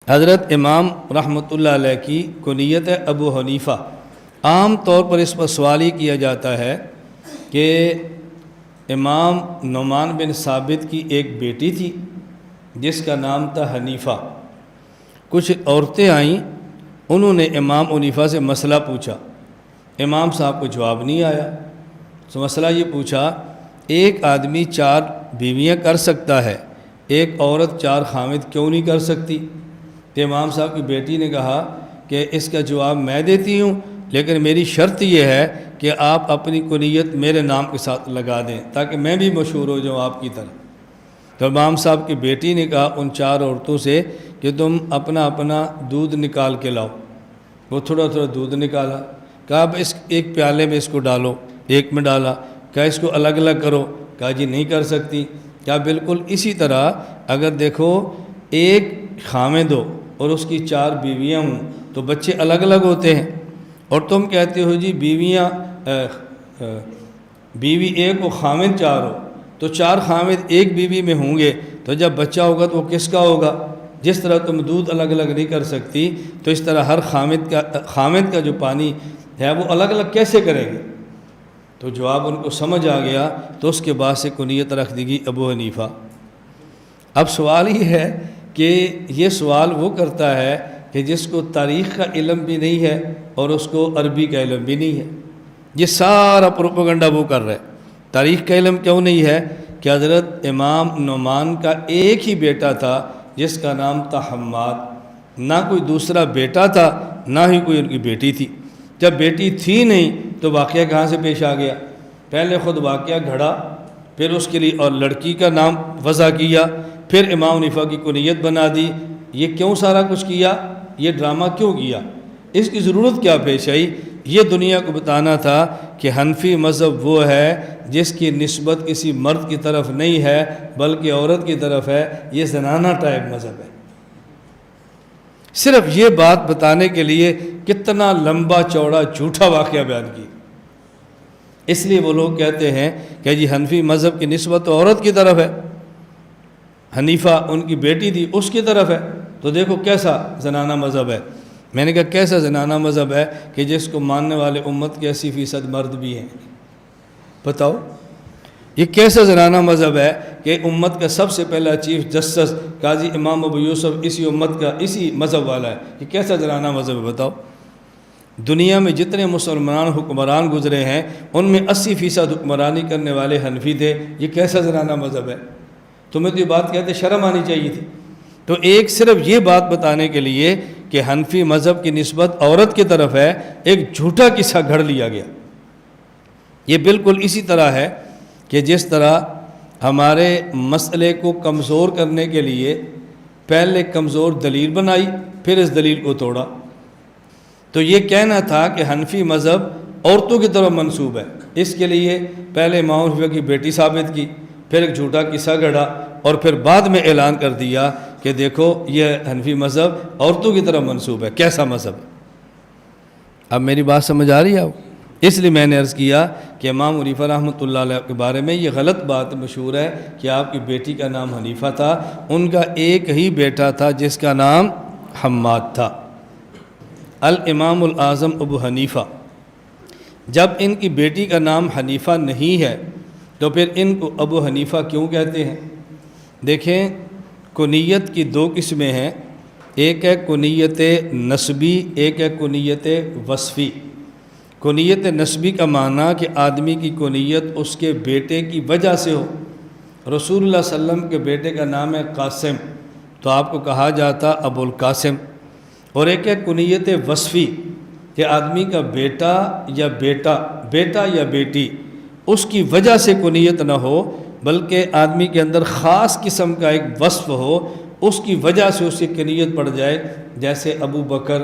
حضرت امام رحمۃ اللہ علیہ کی کنیت ہے ابو حنیفہ۔ عام طور پر اس پر سوال ہی کیا جاتا ہے کہ امام نعمان بن ثابت کی ایک بیٹی تھی جس کا نام تھا حنیفہ۔ کچھ عورتیں آئیں، انہوں نے امام حنیفہ سے مسئلہ پوچھا، امام صاحب کو جواب نہیں آیا۔ تو مسئلہ یہ پوچھا، ایک آدمی 4 بیویاں کر سکتا ہے، ایک عورت 4 خامد کیوں نہیں کر سکتی؟ تو امام صاحب کی بیٹی نے کہا کہ اس کا جواب میں دیتی ہوں، لیکن میری شرط یہ ہے کہ آپ اپنی کنیت میرے نام کے ساتھ لگا دیں تاکہ میں بھی مشہور ہو جاؤں آپ کی طرح۔ تو امام صاحب کی بیٹی نے کہا ان 4 عورتوں سے کہ تم اپنا اپنا دودھ نکال کے لاؤ۔ وہ تھوڑا تھوڑا دودھ نکالا، کہا اب اس ایک پیالے میں اس کو ڈالو، ایک میں ڈالا، کہا اس کو الگ الگ کرو، کہا جی نہیں کر سکتی۔ کہا بالکل اسی طرح اگر دیکھو ایک خامد ہو اور اس کی 4 بیویاں ہوں تو بچے الگ الگ ہوتے ہیں، اور تم کہتے ہو جی بیوی ایک و خامد 4 ہو، تو 4 خامد ایک بیوی میں ہوں گے تو جب بچہ ہوگا تو وہ کس کا ہوگا؟ جس طرح تم دودھ الگ الگ نہیں کر سکتی تو اس طرح ہر خامد کا جو پانی ہے وہ الگ الگ کیسے کریں گے؟ تو جواب ان کو سمجھ آ گیا، تو اس کے بعد سے کنیت رکھ دی گئی ابو حنیفہ۔ اب سوال یہ ہے کہ یہ سوال وہ کرتا ہے کہ جس کو تاریخ کا علم بھی نہیں ہے اور اس کو عربی کا علم بھی نہیں ہے، یہ سارا پروپیگنڈا وہ کر رہا ہے۔ تاریخ کا علم کیوں نہیں ہے کہ حضرت امام نعمان کا ایک ہی بیٹا تھا جس کا نام تھا حماد، نہ کوئی دوسرا بیٹا تھا نہ ہی کوئی ان کی بیٹی تھی۔ جب بیٹی تھی نہیں تو واقعہ کہاں سے پیش آ گیا؟ پہلے خود واقعہ گھڑا، پھر اس کے لیے اور لڑکی کا نام وضع کیا، پھر امام حنیفہ کی کنیت بنا دی۔ یہ کیوں سارا کچھ کیا؟ یہ ڈرامہ کیوں کیا؟ اس کی ضرورت کیا پیش آئی؟ یہ دنیا کو بتانا تھا کہ حنفی مذہب وہ ہے جس کی نسبت کسی مرد کی طرف نہیں ہے بلکہ عورت کی طرف ہے، یہ زنانہ ٹائپ مذہب ہے۔ صرف یہ بات بتانے کے لیے کتنا لمبا چوڑا جھوٹا واقعہ بیان کی۔ اس لیے وہ لوگ کہتے ہیں کہ جی حنفی مذہب کی نسبت تو عورت کی طرف ہے، حنیفہ ان کی بیٹی تھی اس کی طرف ہے، تو دیکھو کیسا زنانہ مذہب ہے۔ میں نے کہا کیسا زنانہ مذہب ہے کہ جس کو ماننے والے امت کے 80% مرد بھی ہیں؟ بتاؤ یہ کیسا زنانہ مذہب ہے کہ امت کا سب سے پہلا چیف جسٹس قاضی امام ابو یوسف اسی امت کا اسی مذہب والا ہے؟ یہ کیسا زنانہ مذہب ہے بتاؤ؟ دنیا میں جتنے مسلمان حکمران گزرے ہیں ان میں 80% حکمرانی کرنے والے حنفی تھے، یہ کیسا زنانہ مذہب ہے؟ تمہیں تو یہ بات کہتے شرم آنی چاہیے تھی۔ تو ایک صرف یہ بات بتانے کے لیے کہ حنفی مذہب کی نسبت عورت کی طرف ہے ایک جھوٹا قصہ گھڑ لیا گیا۔ یہ بالکل اسی طرح ہے کہ جس طرح ہمارے مسئلے کو کمزور کرنے کے لیے پہلے کمزور دلیل بنائی پھر اس دلیل کو توڑا۔ تو یہ کہنا تھا کہ حنفی مذہب عورتوں کی طرف منسوب ہے، اس کے لیے پہلے امام حنیفہ کی بیٹی ثابت کی، پھر ایک جھوٹا قصہ گھڑا، اور پھر بعد میں اعلان کر دیا کہ دیکھو یہ حنفی مذہب عورتوں کی طرف منسوب ہے۔ کیسا مذہب ہے؟ اب میری بات سمجھ آ رہی ہے؟ اس لیے میں نے عرض کیا کہ امام حنیفہ رحمۃ اللہ علیہ کے بارے میں یہ غلط بات مشہور ہے کہ آپ کی بیٹی کا نام حنیفہ تھا، ان کا ایک ہی بیٹا تھا جس کا نام حماد تھا۔ الامام الاعظم ابو حنیفہ، جب ان کی بیٹی کا نام حنیفہ نہیں ہے تو پھر ان کو ابو حنیفہ کیوں کہتے ہیں؟ دیکھیں کنیت کی 2 قسمیں ہیں، ایک ہے کنیت نسبی، ایک ہے کنیت وصفی۔ کنیت نسبی کا معنی کہ آدمی کی کنیت اس کے بیٹے کی وجہ سے ہو۔ رسول اللہ صلی اللہ علیہ وسلم کے بیٹے کا نام ہے قاسم تو آپ کو کہا جاتا ابو القاسم۔ اور ایک ہے کنیت وصفی کہ آدمی کا بیٹا یا بیٹی اس کی وجہ سے کنیت نہ ہو بلکہ آدمی کے اندر خاص قسم کا ایک وصف ہو، اس کی وجہ سے اس کی کنیت پڑ جائے، جیسے ابو بکر۔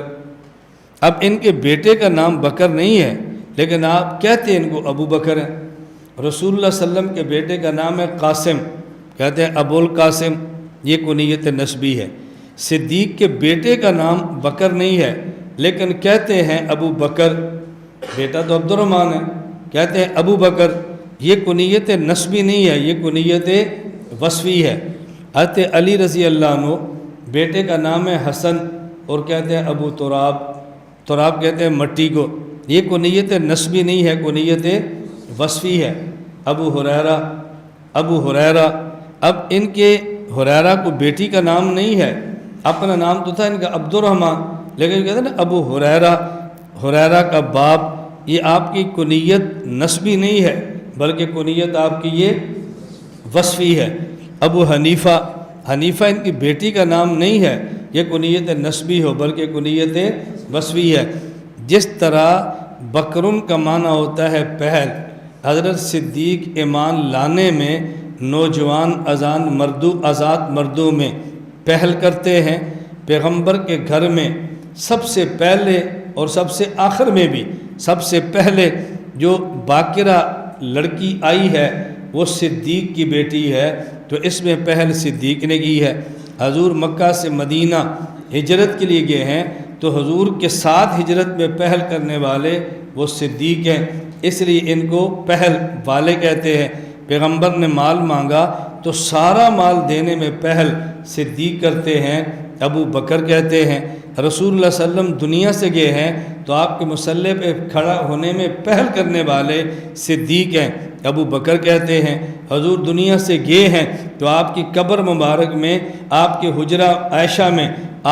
اب ان کے بیٹے کا نام بکر نہیں ہے لیکن آپ کہتے ہیں ان کو ابو بکر ہیں۔ رسول اللہ صلی اللہ علیہ وسلم کے بیٹے کا نام ہے قاسم، کہتے ہیں ابو القاسم، یہ کنیت نسبی ہے۔ صدیق کے بیٹے کا نام بکر نہیں ہے لیکن کہتے ہیں ابو بکر، بیٹا تو عبد الرحمن ہے، کہتے ہیں ابو بکر، یہ کنیت نسبی نہیں ہے، یہ کنیت وصفی ہے۔ حضرت علی رضی اللہ عنہ بیٹے کا نام ہے حسن اور کہتے ہیں ابو تراب، تراب کہتے ہیں مٹی کو، یہ کنیت نسبی نہیں ہے، کنیت وصفی ہے۔ ابو ہریرہ، اب ان کے ہریرہ کو بیٹی کا نام نہیں ہے، اپنا نام تو تھا ان کا عبد الرحمن، لیکن کہتے ہیں نا ابو ہریرہ کا باپ، یہ آپ کی کنیت نسبی نہیں ہے بلکہ کنیت آپ کی یہ وصفی ہے۔ ابو حنیفہ ان کی بیٹی کا نام نہیں ہے، یہ کنیت نسبی ہو بلکہ کنیت وصفی ہے۔ جس طرح بکرن کا معنی ہوتا ہے پہل، حضرت صدیق ایمان لانے میں نوجوان آزاد مردوں میں پہل کرتے ہیں، پیغمبر کے گھر میں سب سے پہلے اور سب سے آخر میں بھی سب سے پہلے جو باکرہ لڑکی آئی ہے وہ صدیق کی بیٹی ہے، تو اس میں پہل صدیق نے کی ہے۔ حضور مکہ سے مدینہ ہجرت کے لیے گئے ہیں تو حضور کے ساتھ ہجرت میں پہل کرنے والے وہ صدیق ہیں، اس لیے ان کو پہل والے کہتے ہیں۔ پیغمبر نے مال مانگا تو سارا مال دینے میں پہل صدیق کرتے ہیں، ابو بکر کہتے ہیں۔ رسول اللہ صلی اللہ علیہ وسلم دنیا سے گئے ہیں تو آپ کے مصلی پہ کھڑا ہونے میں پہل کرنے والے صدیق ہیں، ابو بکر کہتے ہیں۔ حضور دنیا سے گئے ہیں تو آپ کی قبر مبارک میں، آپ کے حجرہ عائشہ میں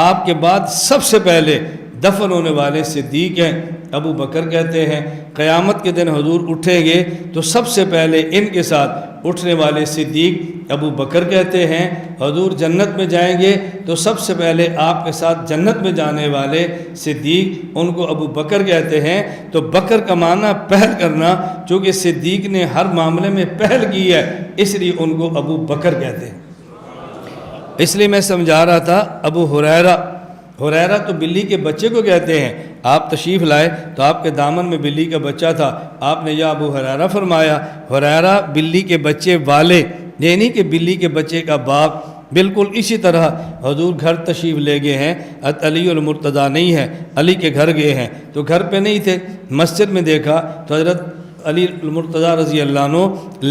آپ کے بعد سب سے پہلے دفن ہونے والے صدیق ہیں، ابو بکر کہتے ہیں۔ قیامت کے دن حضور اٹھیں گے تو سب سے پہلے ان کے ساتھ اٹھنے والے صدیق ابو بکر کہتے ہیں۔ حضور جنت میں جائیں گے تو سب سے پہلے آپ کے ساتھ جنت میں جانے والے صدیق، ان کو ابو بکر کہتے ہیں۔ تو بکر کا معنی پہل کرنا، چونکہ صدیق نے ہر معاملے میں پہل کی ہے اس لیے ان کو ابو بکر کہتے ہیں۔ اس لیے میں سمجھا رہا تھا ابو ہریرہ تو بلی کے بچے کو کہتے ہیں۔ آپ تشریف لائے تو آپ کے دامن میں بلی کا بچہ تھا، آپ نے یا ابو ہریرہ فرمایا۔ ہریرہ بلی کے بچے والے، یہ نہیں کہ بلی کے بچے کا باپ۔ بالکل اسی طرح حضور گھر تشریف لے گئے ہیں، علی المرتضیٰ نہیں ہے، علی کے گھر گئے ہیں تو گھر پہ نہیں تھے، مسجد میں دیکھا تو حضرت علی المرتضیٰ رضی اللہ عنہ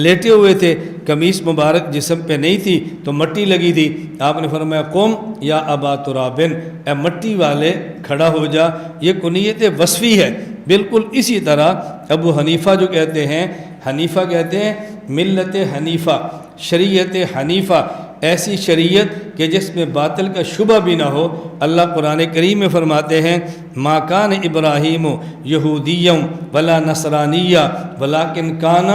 لیٹے ہوئے تھے، قمیص مبارک جسم پہ نہیں تھی تو مٹی لگی تھی۔ آپ نے فرمایا قم یا ابا ترابن، اے مٹی والے کھڑا ہو جا، یہ کنیت وصفی ہے۔ بالکل اسی طرح ابو حنیفہ جو کہتے ہیں، حنیفہ کہتے ہیں ملت حنیفہ، شریعت حنیفہ، ایسی شریعت کہ جس میں باطل کا شبہ بھی نہ ہو۔ اللہ قرآن کریم میں فرماتے ہیں ما کان ابراہیم یہودیم ولا نصرانیہ ولکن کان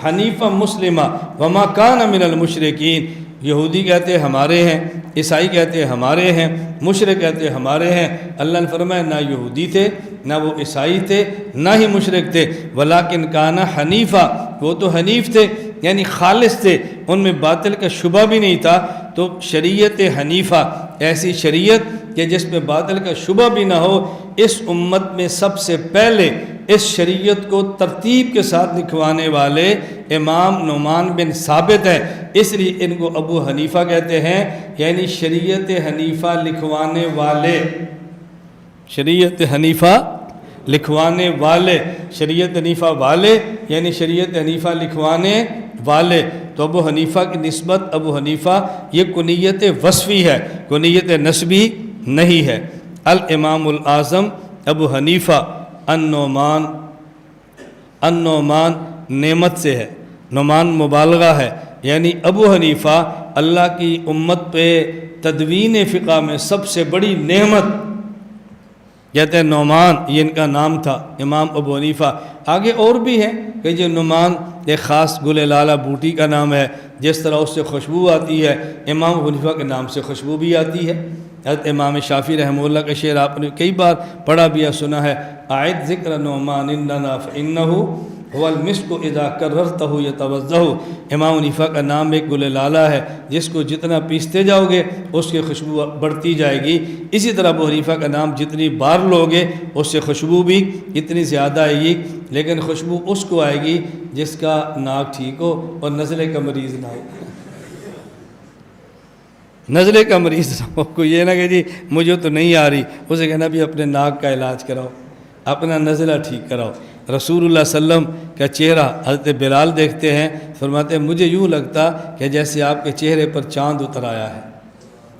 حنیفہ مسلمہ وما کان من المشرکین۔ یہودی کہتے ہمارے ہیں، عیسائی کہتے ہمارے ہیں، مشرک کہتے ہمارے ہیں۔ اللہ نے فرمایا نہ یہودی تھے، نہ وہ عیسائی تھے، نہ ہی مشرک تھے، ولیکن کان حنیفہ، وہ تو حنیف تھے یعنی خالص تھے، ان میں باطل کا شبہ بھی نہیں تھا۔ تو شریعت حنیفہ، ایسی شریعت کہ جس میں باطل کا شبہ بھی نہ ہو۔ اس امت میں سب سے پہلے اس شریعت کو ترتیب کے ساتھ لکھوانے والے امام نعمان بن ثابت ہیں، اس لیے ان کو ابو حنیفہ کہتے ہیں، یعنی شریعت حنیفہ لکھوانے والے، شریعت حنیفہ لکھوانے والے، شریعت حنیفہ والے یعنی شریعت حنیفہ لکھوانے والے۔ تو ابو حنیفہ کی نسبت، ابو حنیفہ یہ کنیت وصفی ہے، کنیت نسبی نہیں ہے۔ الامام الاعظم ابو حنیفہ النعمان نعمت سے ہے، نعمان مبالغہ ہے، یعنی ابو حنیفہ اللہ کی امت پہ تدوین فقہ میں سب سے بڑی نعمت، کہتے ہیں نعمان، یہ ان کا نام تھا امام ابو حنیفہ۔ آگے اور بھی ہیں کہ جو نعمان ایک خاص گل لالہ بوٹی کا نام ہے، جس طرح اس سے خوشبو آتی ہے، امام ابو حنیفہ کے نام سے خوشبو بھی آتی ہے۔ حضرت امام شافعی رحمہ اللہ کا شعر آپ نے کئی بار پڑھا بھی ہے، سنا ہے، اعد ذکر نعمان عندنا فانہ هو المسک اذا کررتہ یتوضہ۔ امام حنیفہ کا نام ایک گل لالہ ہے، جس کو جتنا پیستے جاؤ گے اس کی خوشبو بڑھتی جائے گی۔ اسی طرح ابو حنیفہ کا نام جتنی بار لوگے اس سے خوشبو بھی اتنی زیادہ آئے گی، لیکن خوشبو اس کو آئے گی جس کا ناک ٹھیک ہو اور نزلے کا مریض نہ ہو۔ نزلے کا مریض نہ ہو، کوئی یہ نہ کہ جی مجھے تو نہیں آ رہی، اسے کہنا بھی اپنے ناک کا علاج کراؤ، اپنا نزلہ ٹھیک کراؤ۔ رسول اللہ صلی اللہ علیہ وسلم کا چہرہ حضرت بلال دیکھتے ہیں، فرماتے ہیں مجھے یوں لگتا کہ جیسے آپ کے چہرے پر چاند اتر آیا ہے۔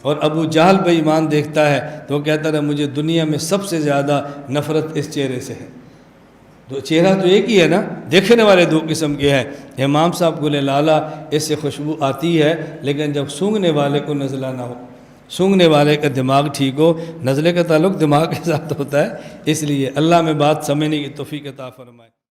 اور ابو جہل بے ایمان دیکھتا ہے تو وہ کہتا ہے مجھے دنیا میں سب سے زیادہ نفرت اس چہرے سے ہے۔ تو چہرہ تو ایک ہی ہے نا، دیکھنے والے دو قسم کے ہیں۔ امام صاحب گل لالا اس سے خوشبو آتی ہے، لیکن جب سونگھنے والے کو نزلہ نہ ہو، سونگھنے والے کا دماغ ٹھیک ہو، نزلے کا تعلق دماغ کے ساتھ ہوتا ہے، اس لیے اللہ میں بات سمجھنے کی توفیق عطا فرمائے۔